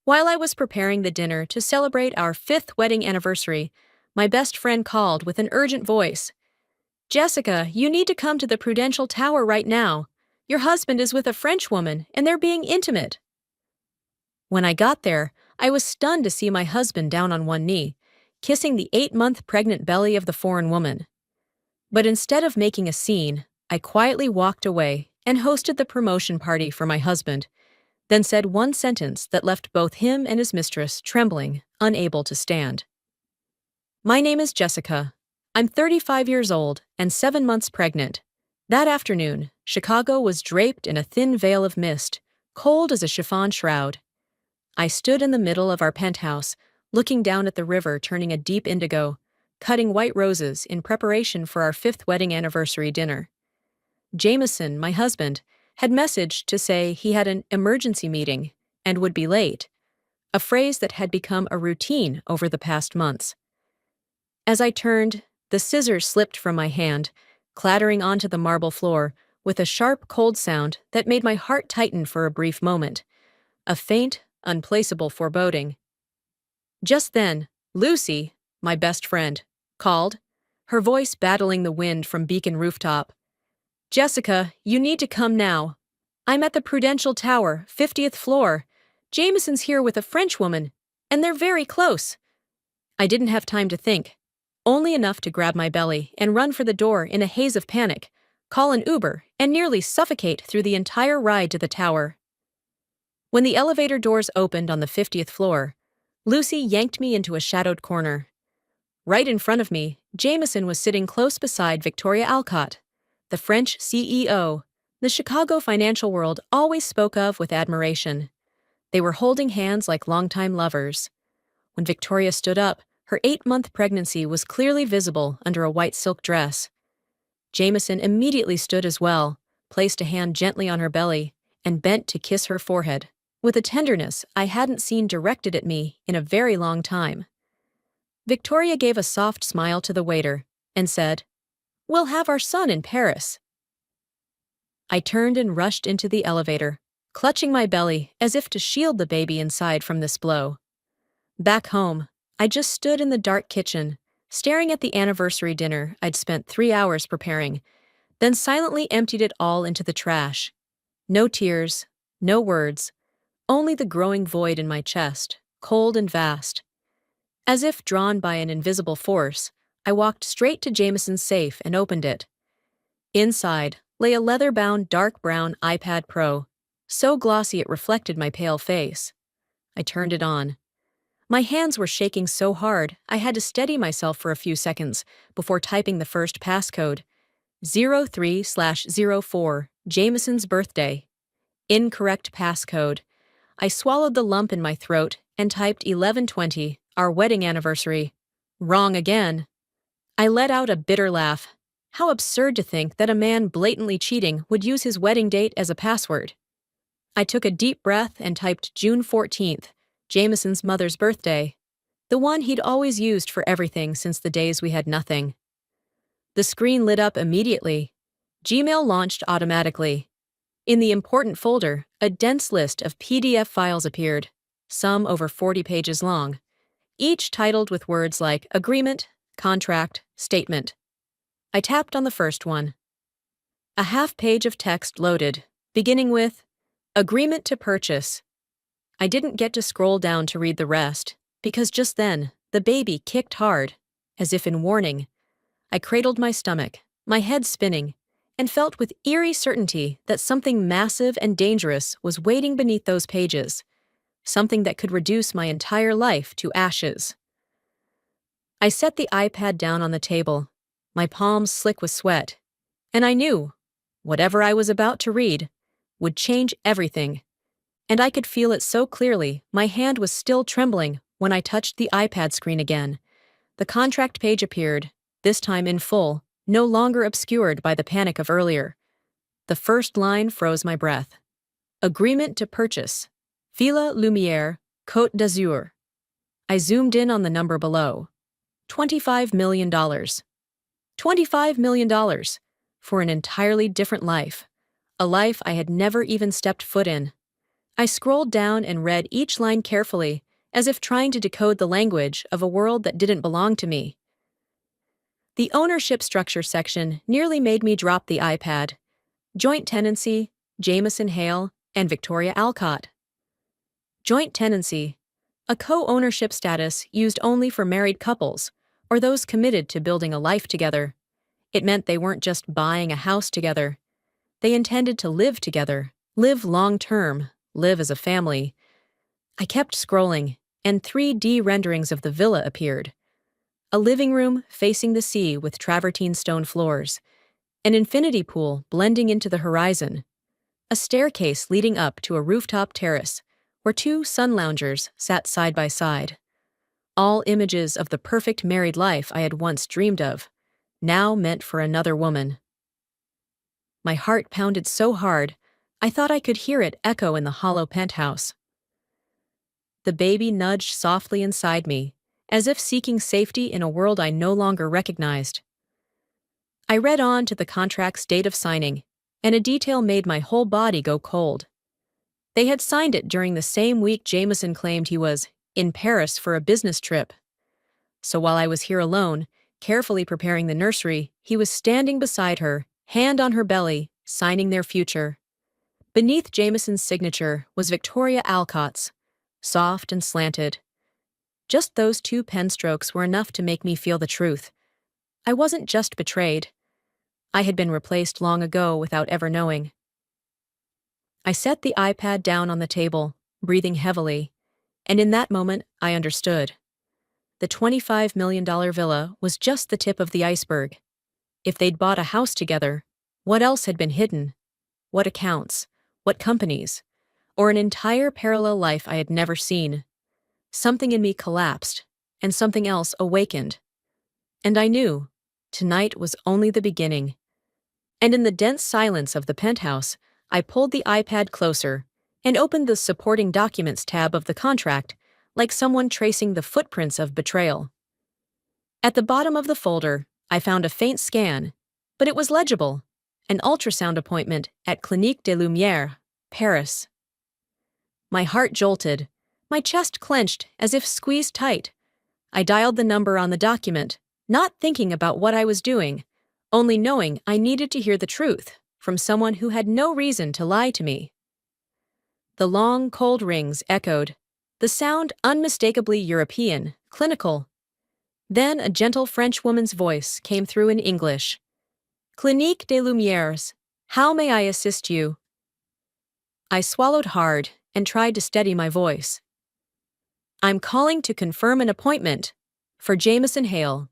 While I was preparing the dinner to celebrate our 5th wedding anniversary, my best friend called with an urgent voice. Jessica, you need to come to the Prudential Tower right now. Your husband is with a French woman, and they're being intimate. When I got there, I was stunned to see my husband down on one knee, kissing the 8-month pregnant belly of the foreign woman. But instead of making a scene, I quietly walked away and hosted the promotion party for my husband, then said one sentence that left both him and his mistress trembling, unable to stand. My name is Jessica. I'm 35 years old and 7 months pregnant. That afternoon, Chicago was draped in a thin veil of mist, cold as a chiffon shroud. I stood in the middle of our penthouse, looking down at the river turning a deep indigo, cutting white roses in preparation for our 5th wedding anniversary dinner. Jameson, my husband, had messaged to say he had an emergency meeting and would be late, a phrase that had become a routine over the past months. As I turned, the scissors slipped from my hand, clattering onto the marble floor with a sharp, cold sound that made my heart tighten for a brief moment, a faint, unplaceable foreboding. Just then, Lucy, my best friend, called, her voice battling the wind from Beacon Rooftop. Jessica, you need to come now. I'm at the Prudential Tower, 50th floor. Jameson's here with a French woman, and they're very close. I didn't have time to think, only enough to grab my belly and run for the door in a haze of panic, call an Uber, and nearly suffocate through the entire ride to the tower. When the elevator doors opened on the 50th floor, Lucy yanked me into a shadowed corner. Right in front of me, Jameson was sitting close beside Victoria Alcott, the French CEO the Chicago financial world always spoke of with admiration. They were holding hands like longtime lovers. When Victoria stood up, her 8-month pregnancy was clearly visible under a white silk dress. Jameson immediately stood as well, placed a hand gently on her belly, and bent to kiss her forehead, with a tenderness I hadn't seen directed at me in a very long time. Victoria gave a soft smile to the waiter and said, "We'll have our son in Paris." I turned and rushed into the elevator, clutching my belly as if to shield the baby inside from this blow. Back home, I just stood in the dark kitchen, staring at the anniversary dinner I'd spent 3 hours preparing, then silently emptied it all into the trash. No tears, no words, only the growing void in my chest, cold and vast. As if drawn by an invisible force, I walked straight to Jameson's safe and opened it. Inside lay a leather-bound dark brown iPad Pro, so glossy it reflected my pale face. I turned it on. My hands were shaking so hard I had to steady myself for a few seconds before typing the first passcode. 03/04, Jameson's birthday. Incorrect passcode. I swallowed the lump in my throat and typed 11/20, our wedding anniversary. Wrong again. I let out a bitter laugh. How absurd to think that a man blatantly cheating would use his wedding date as a password. I took a deep breath and typed June 14th, Jameson's mother's birthday, the one he'd always used for everything since the days we had nothing. The screen lit up immediately. Gmail launched automatically. In the important folder, a dense list of PDF files appeared, some over 40 pages long, each titled with words like agreement, contract, statement. I tapped on the first one. A half-page of text loaded, beginning with, agreement to purchase. I didn't get to scroll down to read the rest, because just then, the baby kicked hard, as if in warning. I cradled my stomach, my head spinning, and felt with eerie certainty that something massive and dangerous was waiting beneath those pages, something that could reduce my entire life to ashes. I set the iPad down on the table, my palms slick with sweat, and I knew, whatever I was about to read, would change everything. And I could feel it so clearly my hand was still trembling when I touched the iPad screen again. The contract page appeared, this time in full, no longer obscured by the panic of earlier. The first line froze my breath. Agreement to purchase. Villa Lumière, Côte d'Azur. I zoomed in on the number below. $25 million. $25 million. For an entirely different life. A life I had never even stepped foot in. I scrolled down and read each line carefully, as if trying to decode the language of a world that didn't belong to me. The ownership structure section nearly made me drop the iPad. Joint tenancy, Jameson Hale, and Victoria Alcott. Joint tenancy, a co-ownership status used only for married couples, or those committed to building a life together. It meant they weren't just buying a house together. They intended to live together, live long-term, live as a family. I kept scrolling, and 3D renderings of the villa appeared. A living room facing the sea with travertine stone floors, an infinity pool blending into the horizon, a staircase leading up to a rooftop terrace where two sun loungers sat side by side. All images of the perfect married life I had once dreamed of, now meant for another woman. My heart pounded so hard, I thought I could hear it echo in the hollow penthouse. The baby nudged softly inside me, as if seeking safety in a world I no longer recognized. I read on to the contract's date of signing, and a detail made my whole body go cold. They had signed it during the same week Jameson claimed he was in Paris for a business trip. So while I was here alone, carefully preparing the nursery, he was standing beside her, hand on her belly, signing their future. Beneath Jameson's signature was Victoria Alcott's, soft and slanted. Just those two pen strokes were enough to make me feel the truth. I wasn't just betrayed. I had been replaced long ago without ever knowing. I set the iPad down on the table, breathing heavily, and in that moment I understood. The $25 million villa was just the tip of the iceberg. If they'd bought a house together, what else had been hidden? What accounts? What companies? Or an entire parallel life I had never seen? Something in me collapsed, and something else awakened. And I knew, tonight was only the beginning. And in the dense silence of the penthouse, I pulled the iPad closer and opened the Supporting Documents tab of the contract, like someone tracing the footprints of betrayal. At the bottom of the folder, I found a faint scan, but it was legible, an ultrasound appointment at Clinique des Lumières, Paris. My heart jolted, my chest clenched as if squeezed tight. I dialed the number on the document, not thinking about what I was doing, only knowing I needed to hear the truth from someone who had no reason to lie to me. The long, cold rings echoed, the sound unmistakably European, clinical. Then a gentle French woman's voice came through in English. Clinique des Lumières, how may I assist you? I swallowed hard and tried to steady my voice. I'm calling to confirm an appointment for Jameson Hale.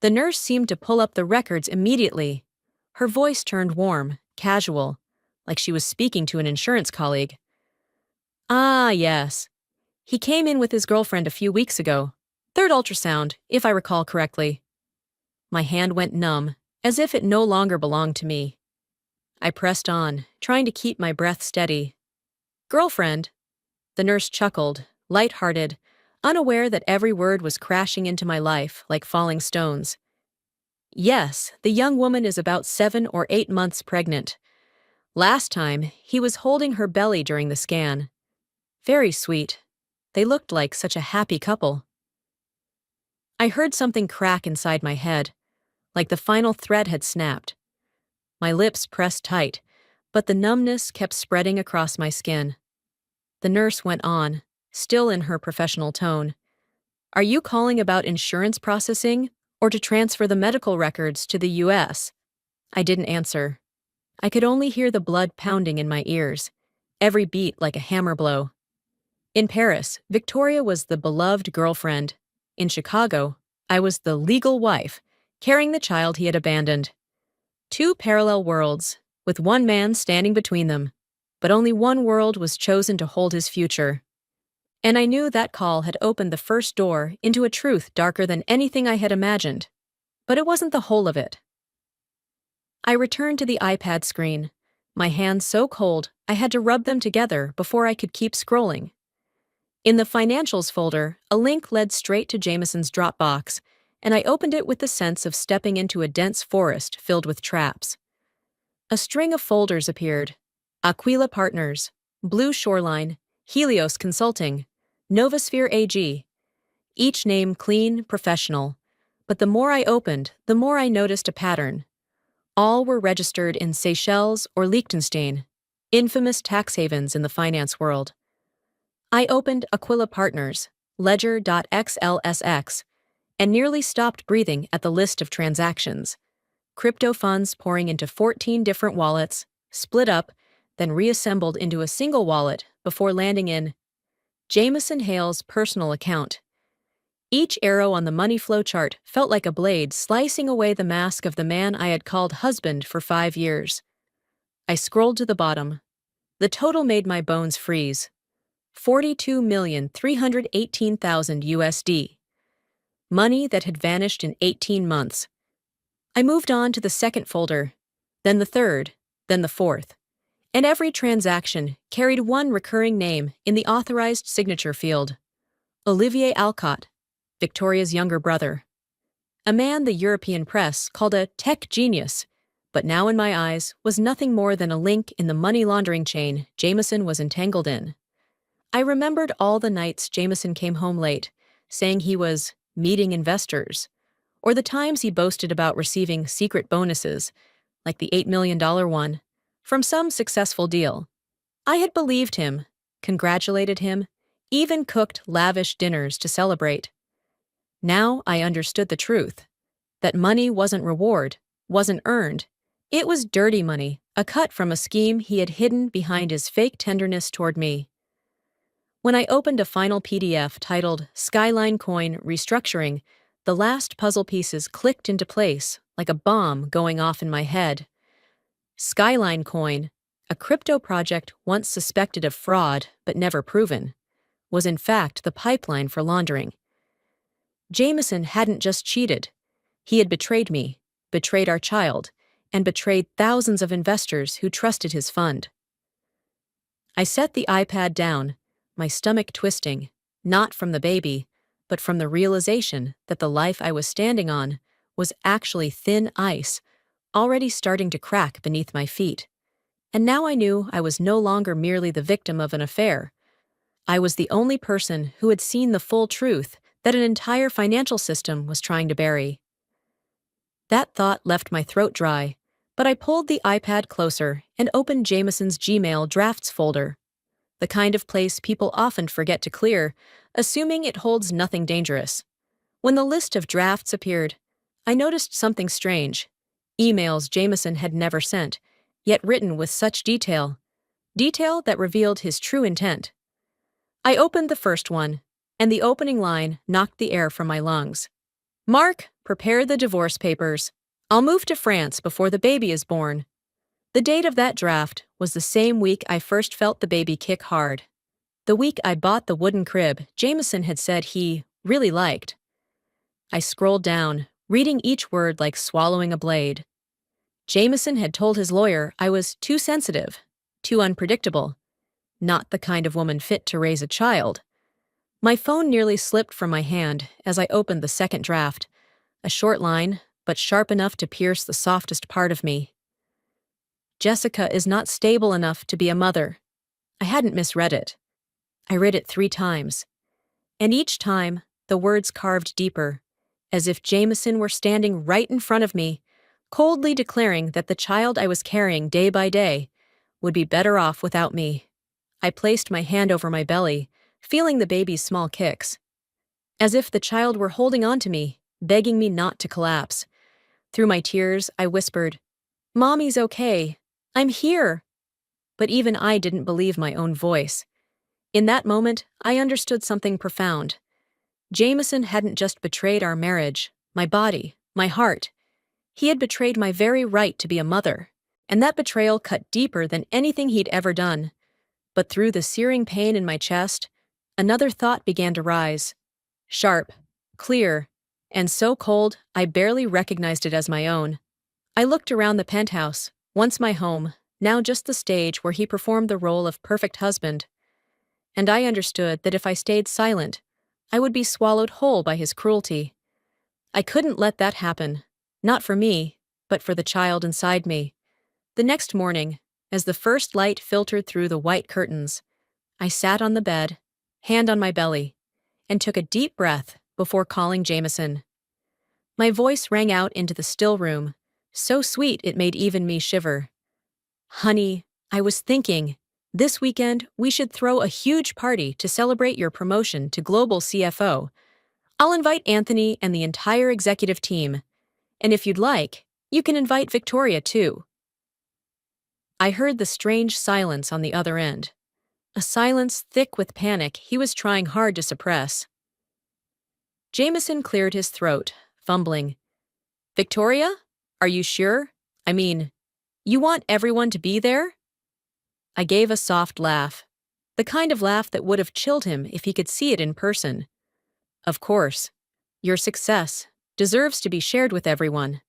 The nurse seemed to pull up the records immediately. Her voice turned warm, casual, like she was speaking to an insurance colleague. Ah, yes. He came in with his girlfriend a few weeks ago. Third ultrasound, if I recall correctly. My hand went numb, as if it no longer belonged to me. I pressed on, trying to keep my breath steady. Girlfriend? The nurse chuckled, light-hearted, unaware that every word was crashing into my life like falling stones. Yes, the young woman is about 7 or 8 months pregnant. Last time, he was holding her belly during the scan. Very sweet. They looked like such a happy couple. I heard something crack inside my head, like the final thread had snapped. My lips pressed tight, but the numbness kept spreading across my skin. The nurse went on, still in her professional tone. Are you calling about insurance processing or to transfer the medical records to the U.S.? I didn't answer. I could only hear the blood pounding in my ears, every beat like a hammer blow. In Paris, Victoria was the beloved girlfriend. In Chicago, I was the legal wife, carrying the child he had abandoned. Two parallel worlds, with one man standing between them, but only one world was chosen to hold his future. And I knew that call had opened the first door into a truth darker than anything I had imagined. But it wasn't the whole of it. I returned to the iPad screen, my hands so cold I had to rub them together before I could keep scrolling. In the Financials folder, a link led straight to Jameson's Dropbox, and I opened it with the sense of stepping into a dense forest filled with traps. A string of folders appeared. Aquila Partners, Blue Shoreline, Helios Consulting, Novosphere AG. Each name clean, professional. But the more I opened, the more I noticed a pattern. All were registered in Seychelles or Liechtenstein, infamous tax havens in the finance world. I opened Aquila Partners, Ledger.xlsx, and nearly stopped breathing at the list of transactions. Crypto funds pouring into 14 different wallets, split up, then reassembled into a single wallet before landing in Jameson Hale's personal account. Each arrow on the money flow chart felt like a blade slicing away the mask of the man I had called husband for 5 years. I scrolled to the bottom. The total made my bones freeze. 42,318,000 USD. Money that had vanished in 18 months. I moved on to the second folder, then the third, then the fourth. And every transaction carried one recurring name in the authorized signature field. Olivier Alcott, Victoria's younger brother. A man the European press called a tech genius, but now in my eyes was nothing more than a link in the money laundering chain Jameson was entangled in. I remembered all the nights Jameson came home late, saying he was meeting investors, or the times he boasted about receiving secret bonuses, like the $8 million one, from some successful deal. I had believed him, congratulated him, even cooked lavish dinners to celebrate. Now I understood the truth, that money wasn't reward, wasn't earned. It was dirty money, a cut from a scheme he had hidden behind his fake tenderness toward me. When I opened a final PDF titled Skyline Coin Restructuring, the last puzzle pieces clicked into place like a bomb going off in my head. Skyline Coin, a crypto project once suspected of fraud but never proven, was in fact the pipeline for laundering. Jameson hadn't just cheated. He had betrayed me, betrayed our child, and betrayed thousands of investors who trusted his fund. I set the iPad down, my stomach twisting, not from the baby, but from the realization that the life I was standing on was actually thin ice, already starting to crack beneath my feet. And now I knew I was no longer merely the victim of an affair. I was the only person who had seen the full truth that an entire financial system was trying to bury. That thought left my throat dry, but I pulled the iPad closer and opened Jameson's Gmail drafts folder, the kind of place people often forget to clear, assuming it holds nothing dangerous. When the list of drafts appeared, I noticed something strange. Emails Jameson had never sent, yet written with such detail that revealed his true intent. I opened the first one, and the opening line knocked the air from my lungs. Mark, prepare the divorce papers. I'll move to France before the baby is born. The date of that draft was the same week I first felt the baby kick hard. The week I bought the wooden crib Jameson had said he really liked. I scrolled down, reading each word like swallowing a blade. Jameson had told his lawyer I was too sensitive, too unpredictable, not the kind of woman fit to raise a child. My phone nearly slipped from my hand as I opened the second draft, a short line, but sharp enough to pierce the softest part of me. Jessica is not stable enough to be a mother. I hadn't misread it. I read it 3 times. And each time, the words carved deeper, as if Jameson were standing right in front of me, coldly declaring that the child I was carrying day by day would be better off without me. I placed my hand over my belly, feeling the baby's small kicks. As if the child were holding on to me, begging me not to collapse. Through my tears, I whispered, "Mommy's okay. I'm here." But even I didn't believe my own voice. In that moment, I understood something profound. Jameson hadn't just betrayed our marriage, my body, my heart. He had betrayed my very right to be a mother, and that betrayal cut deeper than anything he'd ever done. But through the searing pain in my chest, another thought began to rise. Sharp, clear, and so cold I barely recognized it as my own. I looked around the penthouse, once my home, now just the stage where he performed the role of perfect husband. And I understood that if I stayed silent, I would be swallowed whole by his cruelty. I couldn't let that happen, not for me, but for the child inside me. The next morning, As the first light filtered through the white curtains, I sat on the bed, hand on my belly, and took a deep breath before calling Jameson. My voice rang out into the still room, so sweet it made even me shiver. Honey, I was thinking, this weekend we should throw a huge party to celebrate your promotion to global CFO. I'll invite Anthony and the entire executive team, and if you'd like, you can invite Victoria too. I heard the strange silence on the other end, a silence thick with panic he was trying hard to suppress. Jameson cleared his throat, fumbling. Victoria? Are you sure? I mean, you want everyone to be there? I gave a soft laugh, the kind of laugh that would have chilled him if he could see it in person. Of course. Your success deserves to be shared with everyone.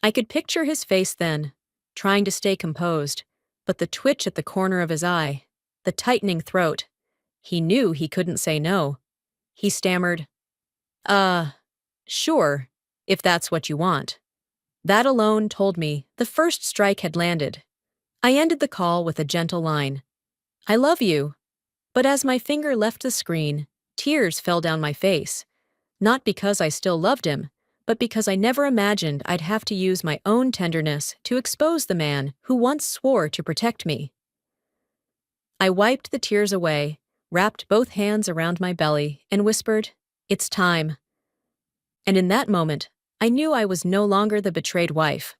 I could picture his face then, trying to stay composed, but the twitch at the corner of his eye, the tightening throat. He knew he couldn't say no. He stammered, sure, if that's what you want. That alone told me the first strike had landed. I ended the call with a gentle line. I love you. But as my finger left the screen, tears fell down my face. Not because I still loved him, but because I never imagined I'd have to use my own tenderness to expose the man who once swore to protect me. I wiped the tears away, wrapped both hands around my belly, and whispered, It's time. And in that moment, I knew I was no longer the betrayed wife.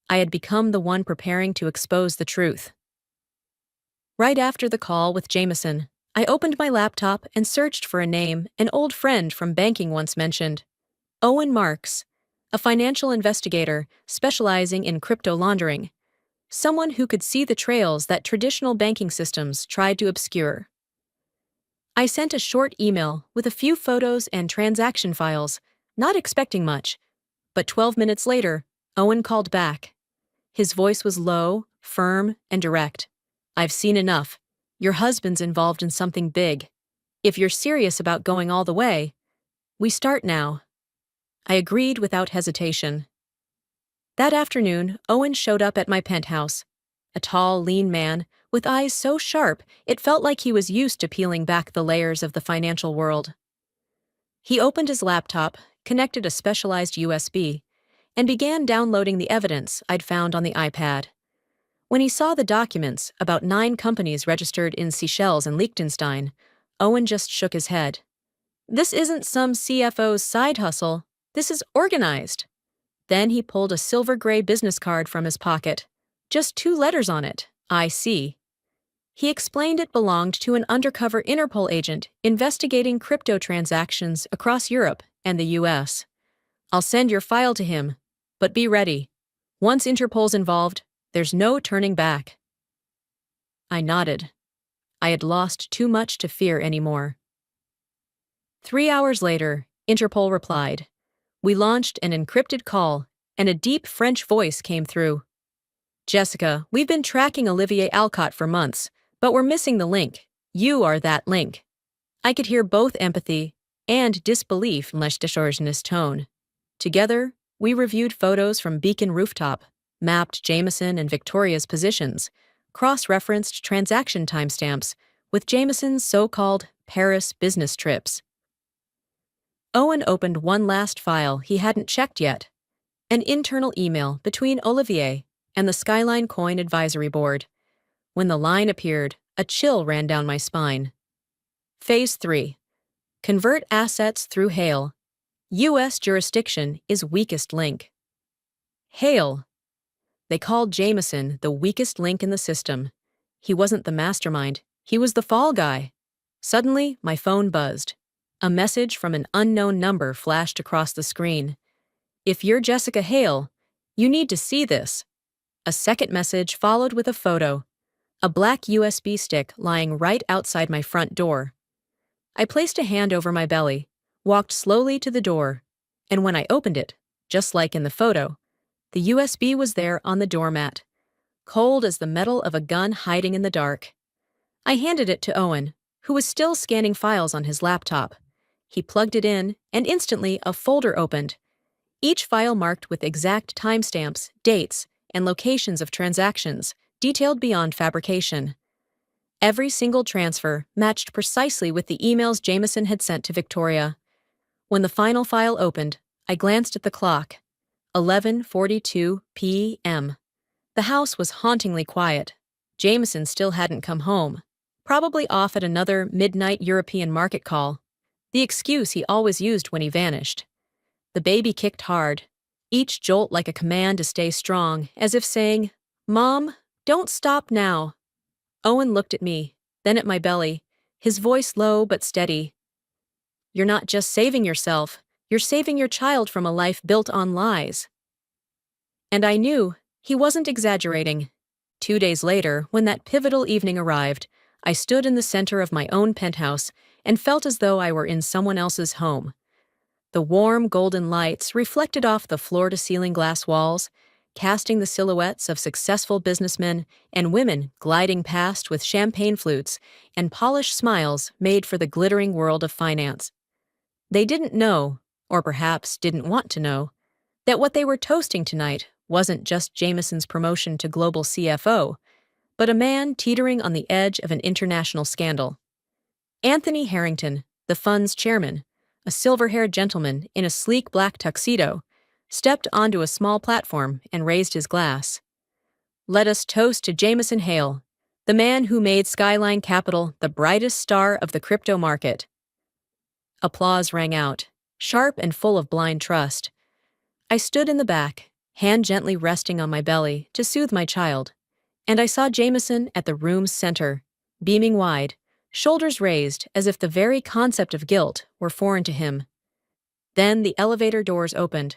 I had become the one preparing to expose the truth. Right after the call with Jameson, I opened my laptop and searched for a name an old friend from banking once mentioned. Owen Marks, a financial investigator specializing in crypto laundering. Someone who could see the trails that traditional banking systems tried to obscure. I sent a short email with a few photos and transaction files, not expecting much, but 12 minutes later, Owen called back. His voice was low, firm, and direct. I've seen enough. Your husband's involved in something big. If you're serious about going all the way, we start now. I agreed without hesitation. That afternoon, Owen showed up at my penthouse. A tall, lean man, with eyes so sharp it felt like he was used to peeling back the layers of the financial world. He opened his laptop, connected a specialized USB, and began downloading the evidence I'd found on the iPad. When he saw the documents, about 9 companies registered in Seychelles and Liechtenstein, Owen just shook his head. This isn't some CFO's side hustle. This is organized. Then he pulled a silver-gray business card from his pocket. Just 2 letters on it, IC. He explained it belonged to an undercover Interpol agent investigating crypto transactions across Europe and the US. I'll send your file to him, but be ready. Once Interpol's involved, there's no turning back. I nodded. I had lost too much to fear anymore. 3 hours later, Interpol replied. We launched an encrypted call, and a deep French voice came through. Jessica, we've been tracking Olivier Alcott for months, but we're missing the link. You are that link. I could hear both empathy and disbelief in Mistress's tone. Together, we reviewed photos from Beacon Rooftop, mapped Jameson and Victoria's positions, cross-referenced transaction timestamps with Jameson's so-called Paris business trips. Owen opened one last file he hadn't checked yet, an internal email between Olivier and the Skyline Coin Advisory Board. When the line appeared, a chill ran down my spine. Phase 3. Convert assets through Hale. U.S. jurisdiction is weakest link. Hale. They called Jameson the weakest link in the system. He wasn't the mastermind. He was the fall guy. Suddenly, my phone buzzed. A message from an unknown number flashed across the screen. If you're Jessica Hale, you need to see this. A second message followed with a photo. A black USB stick lying right outside my front door. I placed a hand over my belly, walked slowly to the door, and when I opened it, just like in the photo, the USB was there on the doormat, cold as the metal of a gun hiding in the dark. I handed it to Owen, who was still scanning files on his laptop. He plugged it in, and instantly a folder opened, each file marked with exact timestamps, dates, and locations of transactions, detailed beyond fabrication. Every single transfer matched precisely with the emails Jameson had sent to Victoria. When the final file opened, I glanced at the clock. 11:42 p.m. The house was hauntingly quiet. Jameson still hadn't come home, probably off at another midnight European market call, the excuse he always used when he vanished. The baby kicked hard, each jolt like a command to stay strong, as if saying, "Mom, don't stop now." Owen looked at me, then at my belly, his voice low but steady. "You're not just saving yourself, you're saving your child from a life built on lies." And I knew he wasn't exaggerating. 2 days later, when that pivotal evening arrived, I stood in the center of my own penthouse and felt as though I were in someone else's home. The warm golden lights reflected off the floor-to-ceiling glass walls, casting the silhouettes of successful businessmen and women gliding past with champagne flutes and polished smiles made for the glittering world of finance. They didn't know, or perhaps didn't want to know, that what they were toasting tonight wasn't just Jameson's promotion to global CFO, but a man teetering on the edge of an international scandal. Anthony Harrington, the fund's chairman, a silver-haired gentleman in a sleek black tuxedo, stepped onto a small platform and raised his glass. "Let us toast to Jameson Hale, the man who made Skyline Capital the brightest star of the crypto market." Applause rang out, sharp and full of blind trust. I stood in the back, hand gently resting on my belly to soothe my child, and I saw Jameson at the room's center, beaming wide, shoulders raised as if the very concept of guilt were foreign to him. Then the elevator doors opened.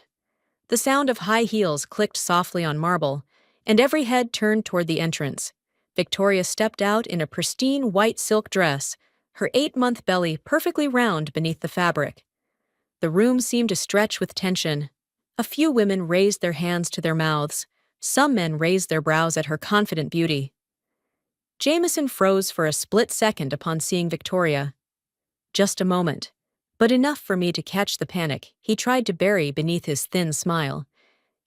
The sound of high heels clicked softly on marble, and every head turned toward the entrance. Victoria stepped out in a pristine white silk dress, her 8-month belly perfectly round beneath the fabric. The room seemed to stretch with tension. A few women raised their hands to their mouths. Some men raised their brows at her confident beauty. Jameson froze for a split second upon seeing Victoria. Just a moment, but enough for me to catch the panic he tried to bury beneath his thin smile.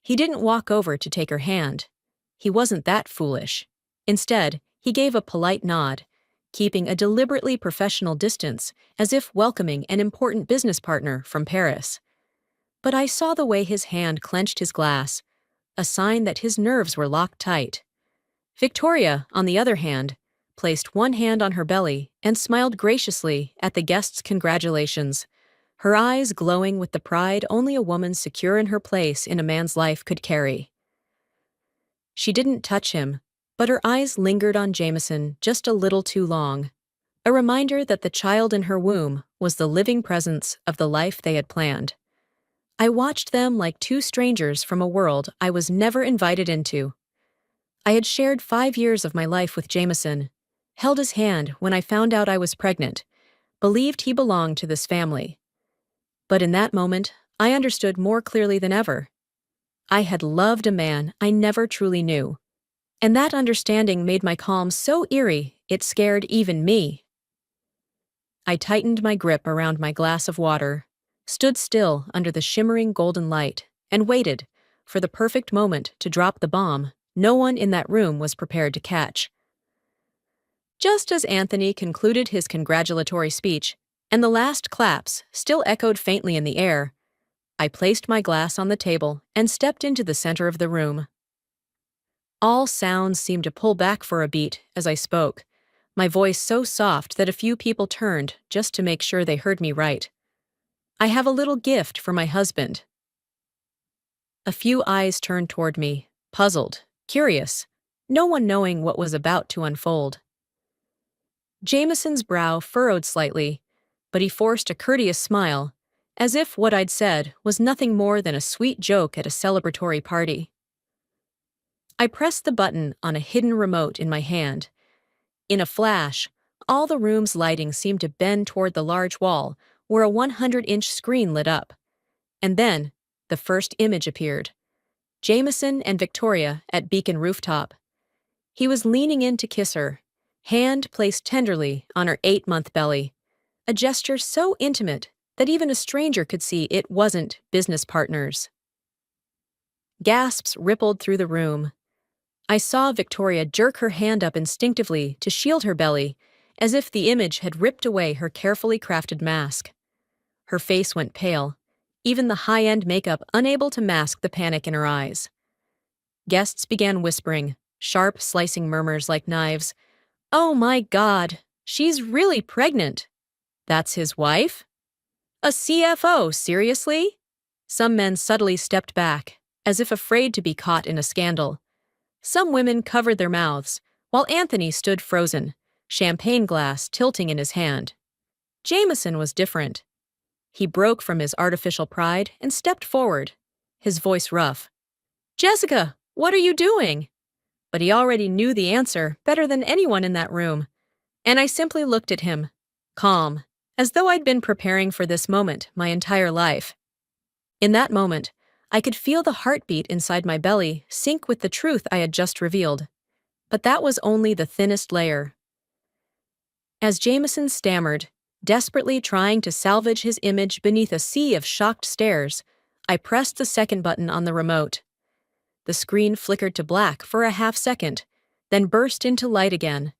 He didn't walk over to take her hand. He wasn't that foolish. Instead, he gave a polite nod, keeping a deliberately professional distance as if welcoming an important business partner from Paris. But I saw the way his hand clenched his glass, a sign that his nerves were locked tight. Victoria, on the other hand, placed one hand on her belly and smiled graciously at the guest's congratulations, her eyes glowing with the pride only a woman secure in her place in a man's life could carry. She didn't touch him, but her eyes lingered on Jameson just a little too long, a reminder that the child in her womb was the living presence of the life they had planned. I watched them like two strangers from a world I was never invited into. I had shared 5 years of my life with Jameson, held his hand when I found out I was pregnant, believed he belonged to this family. But in that moment, I understood more clearly than ever. I had loved a man I never truly knew, and that understanding made my calm so eerie it scared even me. I tightened my grip around my glass of water, stood still under the shimmering golden light, and waited for the perfect moment to drop the bomb no one in that room was prepared to catch. Just as Anthony concluded his congratulatory speech, and the last claps still echoed faintly in the air, I placed my glass on the table and stepped into the center of the room. All sounds seemed to pull back for a beat as I spoke, my voice so soft that a few people turned just to make sure they heard me right. "I have a little gift for my husband." A few eyes turned toward me, puzzled, curious, no one knowing what was about to unfold. Jameson's brow furrowed slightly, but he forced a courteous smile, as if what I'd said was nothing more than a sweet joke at a celebratory party. I pressed the button on a hidden remote in my hand. In a flash, all the room's lighting seemed to bend toward the large wall where a 100-inch screen lit up. And then, the first image appeared. Jameson and Victoria at Beacon Rooftop. He was leaning in to kiss her, hand placed tenderly on her 8-month belly, a gesture so intimate that even a stranger could see it wasn't business partners. Gasps rippled through the room. I saw Victoria jerk her hand up instinctively to shield her belly, as if the image had ripped away her carefully crafted mask. Her face went pale, even the high-end makeup unable to mask the panic in her eyes. Guests began whispering, sharp, slicing murmurs like knives. "Oh my God, she's really pregnant. That's his wife? A CFO, seriously?" Some men subtly stepped back, as if afraid to be caught in a scandal. Some women covered their mouths, while Anthony stood frozen, champagne glass tilting in his hand. Jameson was different. He broke from his artificial pride and stepped forward, his voice rough. "Jessica, what are you doing?" But he already knew the answer better than anyone in that room, and I simply looked at him, calm, as though I'd been preparing for this moment my entire life. In that moment, I could feel the heartbeat inside my belly sync with the truth I had just revealed. But that was only the thinnest layer. As Jameson stammered, desperately trying to salvage his image beneath a sea of shocked stares, I pressed the second button on the remote. The screen flickered to black for a half-second, then burst into light again.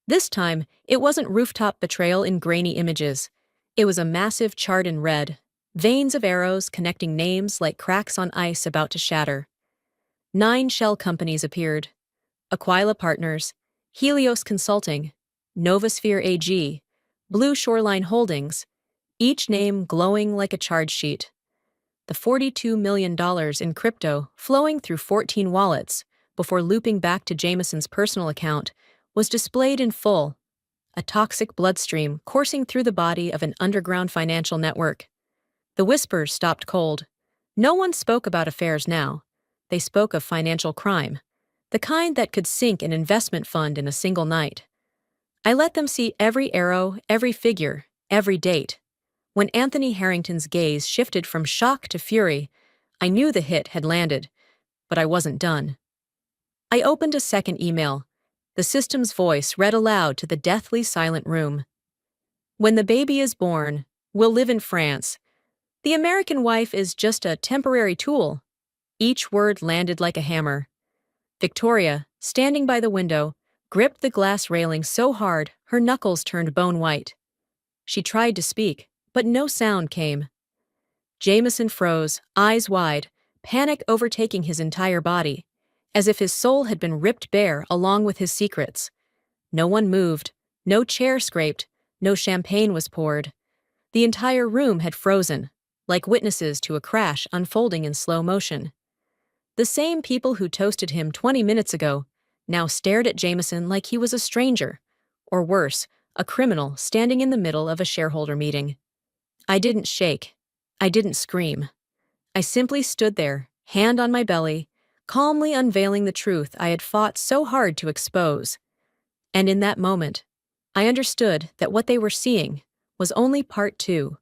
This time, it wasn't rooftop betrayal in grainy images. It was a massive chart in red, veins of arrows connecting names like cracks on ice about to shatter. 9 shell companies appeared: Aquila Partners, Helios Consulting, Novosphere AG, Blue Shoreline Holdings, each name glowing like a charge sheet. The $42 million in crypto flowing through 14 wallets before looping back to Jameson's personal account was displayed in full, a toxic bloodstream coursing through the body of an underground financial network. The whispers stopped cold. No one spoke about affairs now. They spoke of financial crime, the kind that could sink an investment fund in a single night. I let them see every arrow, every figure, every date. When Anthony Harrington's gaze shifted from shock to fury, I knew the hit had landed, but I wasn't done. I opened a second email. The system's voice read aloud to the deathly silent room. "When the baby is born, we'll live in France. The American wife is just a temporary tool." Each word landed like a hammer. Victoria, standing by the window, gripped the glass railing so hard her knuckles turned bone white. She tried to speak, but no sound came. Jameson froze, eyes wide, panic overtaking his entire body, as if his soul had been ripped bare along with his secrets. No one moved, no chair scraped, no champagne was poured. The entire room had frozen, like witnesses to a crash unfolding in slow motion. The same people who toasted him 20 minutes ago now stared at Jameson like he was a stranger, or worse, a criminal standing in the middle of a shareholder meeting. I didn't shake. I didn't scream. I simply stood there, hand on my belly, calmly unveiling the truth I had fought so hard to expose. And in that moment, I understood that what they were seeing was only part 2.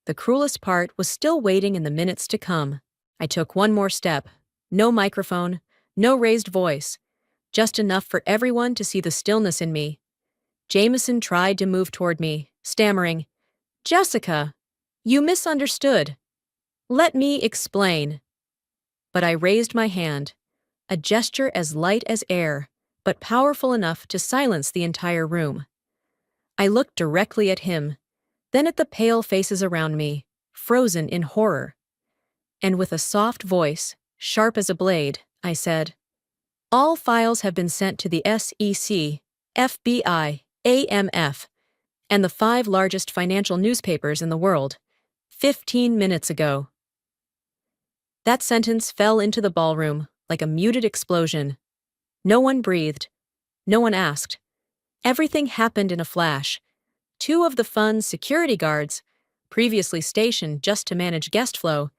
The cruelest part was still waiting in the minutes to come. I took one more step. No microphone, no raised voice, just enough for everyone to see the stillness in me. Jameson tried to move toward me, stammering, "Jessica, you misunderstood. Let me explain." But I raised my hand, a gesture as light as air, but powerful enough to silence the entire room. I looked directly at him, then at the pale faces around me, frozen in horror. And with a soft voice, sharp as a blade, I said, "All files have been sent to the SEC, FBI, AMF, and the 5 largest financial newspapers in the world, 15 minutes ago." That sentence fell into the ballroom like a muted explosion. No one breathed. No one asked. Everything happened in a flash. 2 of the fund's security guards, previously stationed just to manage guest flow,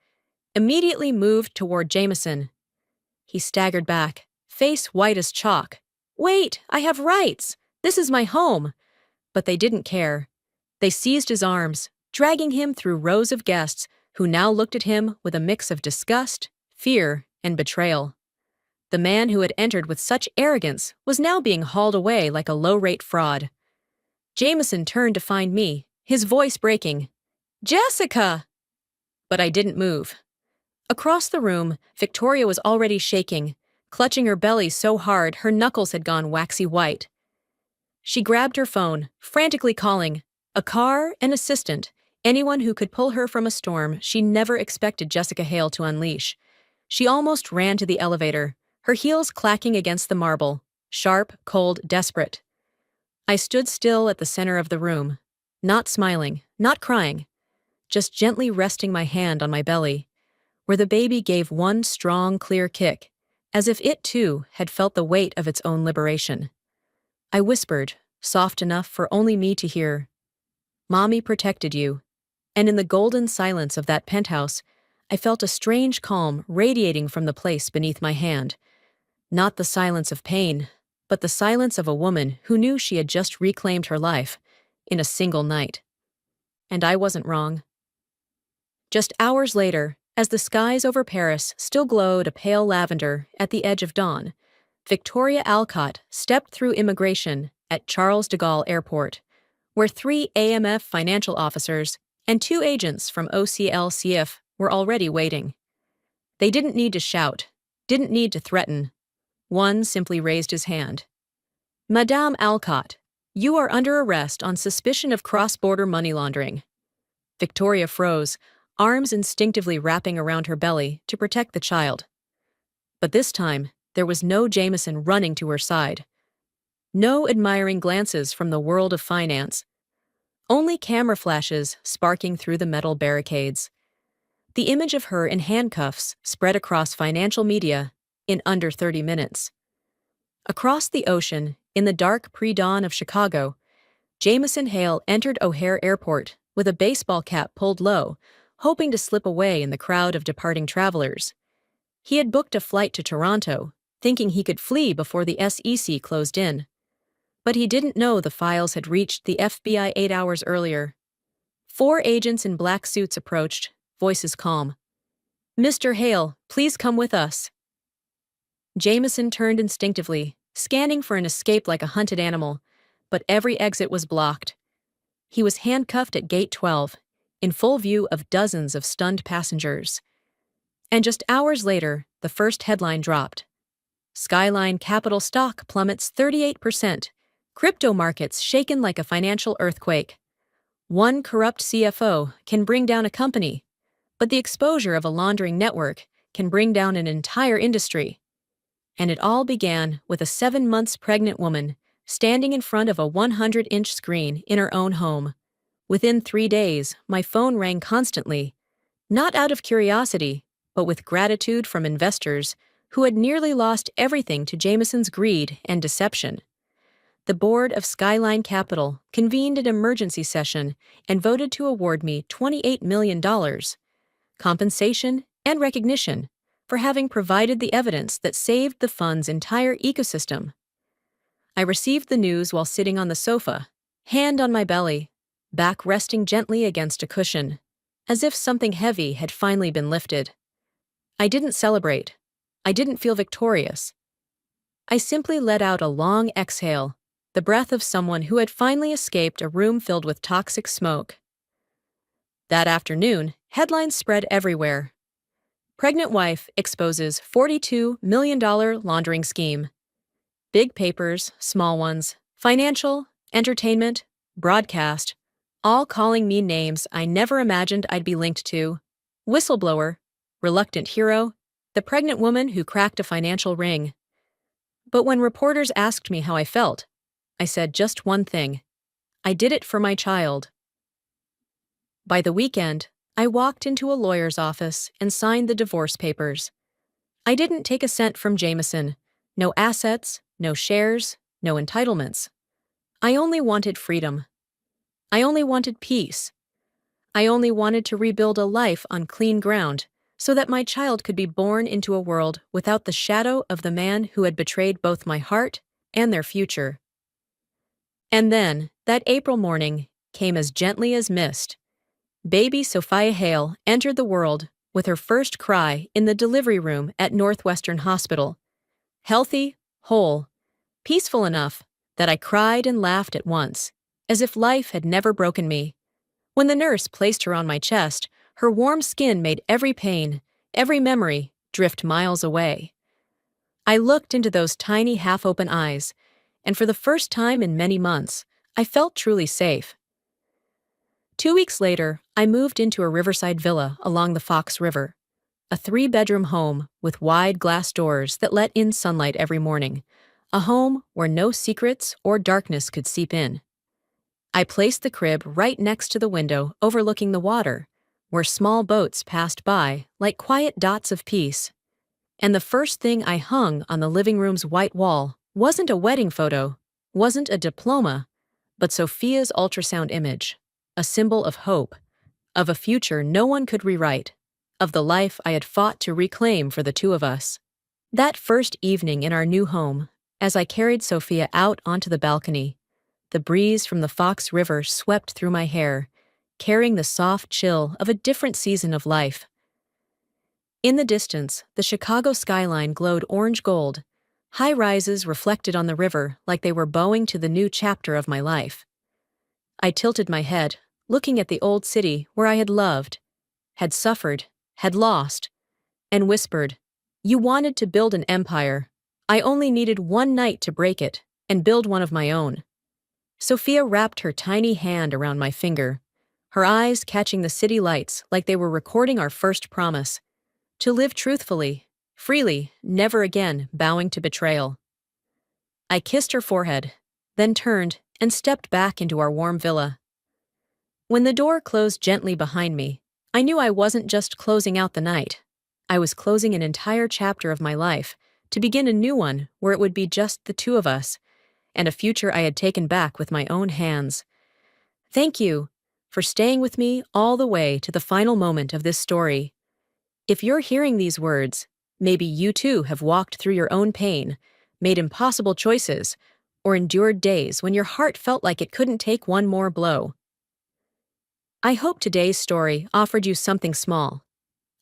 immediately moved toward Jameson. He staggered back, face white as chalk. "Wait, I have rights. This is my home." But they didn't care. They seized his arms, dragging him through rows of guests who now looked at him with a mix of disgust, fear, and betrayal. The man who had entered with such arrogance was now being hauled away like a low-rate fraud. Jameson turned to find me, his voice breaking. "Jessica!" But I didn't move. Across the room, Victoria was already shaking, clutching her belly so hard her knuckles had gone waxy white. She grabbed her phone, frantically calling a car, an assistant, anyone who could pull her from a storm she never expected Jessica Hale to unleash. She almost ran to the elevator, her heels clacking against the marble, sharp, cold, desperate. I stood still at the center of the room, not smiling, not crying, just gently resting my hand on my belly, where the baby gave one strong, clear kick, as if it too had felt the weight of its own liberation. I whispered, soft enough for only me to hear, "Mommy protected you." And in the golden silence of that penthouse, I felt a strange calm radiating from the place beneath my hand. Not the silence of pain, but the silence of a woman who knew she had just reclaimed her life in a single night. And I wasn't wrong. Just hours later, as the skies over Paris still glowed a pale lavender at the edge of dawn, Victoria Alcott stepped through immigration at Charles de Gaulle Airport, where 3 AMF financial officers and 2 agents from OCLCF were already waiting. They didn't need to shout, didn't need to threaten. One simply raised his hand. "Madame Alcott, you are under arrest on suspicion of cross-border money laundering." Victoria froze, arms instinctively wrapping around her belly to protect the child. But this time, there was no Jameson running to her side. No admiring glances from the world of finance. Only camera flashes sparking through the metal barricades. The image of her in handcuffs spread across financial media in under 30 minutes. Across the ocean, in the dark pre-dawn of Chicago, Jameson Hale entered O'Hare Airport with a baseball cap pulled low, hoping to slip away in the crowd of departing travelers. He had booked a flight to Toronto, thinking he could flee before the SEC closed in. But he didn't know the files had reached the FBI 8 hours earlier. 4 agents in black suits approached, voices calm. "Mr. Hale, please come with us." Jameson turned instinctively, scanning for an escape like a hunted animal, but every exit was blocked. He was handcuffed at Gate 12, in full view of dozens of stunned passengers. And just hours later, the first headline dropped. Skyline Capital stock plummets 38%. Crypto markets shaken like a financial earthquake. One corrupt CFO can bring down a company, but the exposure of a laundering network can bring down an entire industry. And it all began with a 7 months pregnant woman standing in front of a 100-inch screen in her own home. Within 3 days, my phone rang constantly, not out of curiosity, but with gratitude from investors who had nearly lost everything to Jameson's greed and deception. The board of Skyline Capital convened an emergency session and voted to award me $28 million, compensation and recognition, for having provided the evidence that saved the fund's entire ecosystem. I received the news while sitting on the sofa, hand on my belly, back resting gently against a cushion, as if something heavy had finally been lifted. I didn't celebrate. I didn't feel victorious. I simply let out a long exhale, the breath of someone who had finally escaped a room filled with toxic smoke. That afternoon, headlines spread everywhere. Pregnant wife exposes $42 million laundering scheme. Big papers, small ones, financial, entertainment, broadcast, all calling me names I never imagined I'd be linked to. Whistleblower, reluctant hero, the pregnant woman who cracked a financial ring. But when reporters asked me how I felt, I said just one thing. I did it for my child. By the weekend, I walked into a lawyer's office and signed the divorce papers. I didn't take a cent from Jameson. No assets, no shares, no entitlements. I only wanted freedom. I only wanted peace. I only wanted to rebuild a life on clean ground so that my child could be born into a world without the shadow of the man who had betrayed both my heart and their future. And then, that April morning came as gently as mist. Baby Sophia Hale entered the world with her first cry in the delivery room at Northwestern Hospital. Healthy, whole, peaceful enough that I cried and laughed at once, as if life had never broken me. When the nurse placed her on my chest, her warm skin made every pain, every memory, drift miles away. I looked into those tiny half-open eyes, and for the first time in many months, I felt truly safe. 2 weeks later, I moved into a riverside villa along the Fox River, a three-bedroom home with wide glass doors that let in sunlight every morning, a home where no secrets or darkness could seep in. I placed the crib right next to the window overlooking the water, where small boats passed by like quiet dots of peace. And the first thing I hung on the living room's white wall wasn't a wedding photo, wasn't a diploma, but Sophia's ultrasound image, a symbol of hope, of a future no one could rewrite, of the life I had fought to reclaim for the two of us. That first evening in our new home, as I carried Sophia out onto the balcony, the breeze from the Fox River swept through my hair, carrying the soft chill of a different season of life. In the distance, the Chicago skyline glowed orange gold, high-rises reflected on the river like they were bowing to the new chapter of my life. I tilted my head, looking at the old city where I had loved, had suffered, had lost, and whispered, "You wanted to build an empire. I only needed one night to break it and build one of my own." Sophia wrapped her tiny hand around my finger, her eyes catching the city lights like they were recording our first promise, to live truthfully, freely, never again bowing to betrayal. I kissed her forehead, then turned and stepped back into our warm villa. When the door closed gently behind me, I knew I wasn't just closing out the night. I was closing an entire chapter of my life, to begin a new one where it would be just the two of us, and a future I had taken back with my own hands. Thank you for staying with me all the way to the final moment of this story. If you're hearing these words, maybe you too have walked through your own pain, made impossible choices, or endured days when your heart felt like it couldn't take one more blow. I hope today's story offered you something small,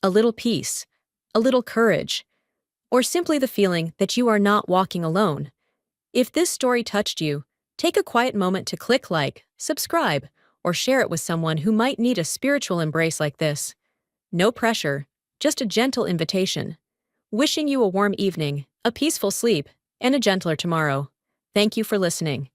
a little peace, a little courage, or simply the feeling that you are not walking alone. If this story touched you, take a quiet moment to click like, subscribe, or share it with someone who might need a spiritual embrace like this. No pressure, just a gentle invitation. Wishing you a warm evening, a peaceful sleep, and a gentler tomorrow. Thank you for listening.